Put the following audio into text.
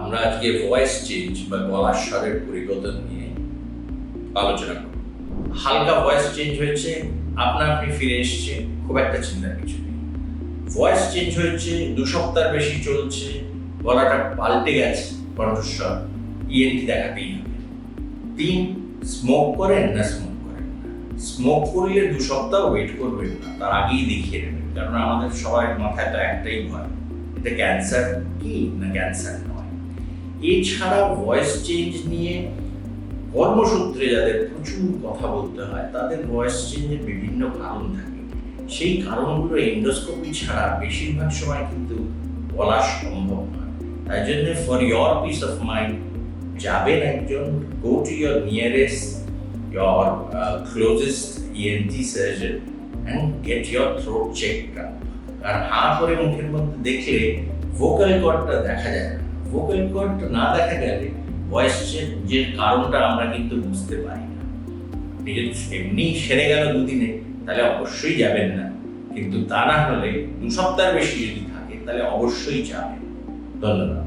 আমরা আজকে voice change বা গলার স্বরের পরিবর্তন নিয়ে আলোচনা করব। হালকা ভয়েস চেঞ্জ হয়েছে, আপনি ফিরে এসছে, খুব একটা চিন্তার কিছু নেই। ভয়েস চেঞ্জ হয়েছে, 2 সপ্তাহ বেশি চলছে, গলাটা পাল্টে গেছে, কণ্ঠস্বর, ইএনটি দেখাতেই হবে। 3, স্মোক করেন না স্মোক করেন না। স্মোক করলে 2 সপ্তাহ ওয়েট করবেন না, তার আগেই দেখিয়ে নেবেন। কারণ আমাদের সবার মাথায় তো একটাই ভয়, এটা ক্যান্সার কি না ক্যান্সার নয়। এছাড়া ভয়েস চেঞ্জ নিয়ে কর্মসূত্রে যাদের প্রচুর কথা বলতে হয়, তাদের ভয়েস চেঞ্জের বিভিন্ন কারণ থাকে। সেই কারণগুলো এন্ডোস্কোপি ছাড়া বেশিরভাগ সময় কিন্তু বলা সম্ভব নয়। তাই জন্য for your peace of mind যাবেন একজন, go to your nearest, your closest ENT surgeon and get your throat check up. আর হাঁ করে মুখের মধ্যে দেখলে ভোকাল কর্ডটা দেখা যায় না। ভোকাল কর্ড না দেখা গেলে ভয়েস চেঞ্জের কারণটা আমরা কিন্তু বুঝতে পারি না। আপনি যদি এমনি সেরে গেল 2 দিনে, তাহলে অবশ্যই যাবেন না। কিন্তু তা না হলে 2 সপ্তাহ বেশি যদি থাকে, তাহলে অবশ্যই যাবেন। ধন্যবাদ।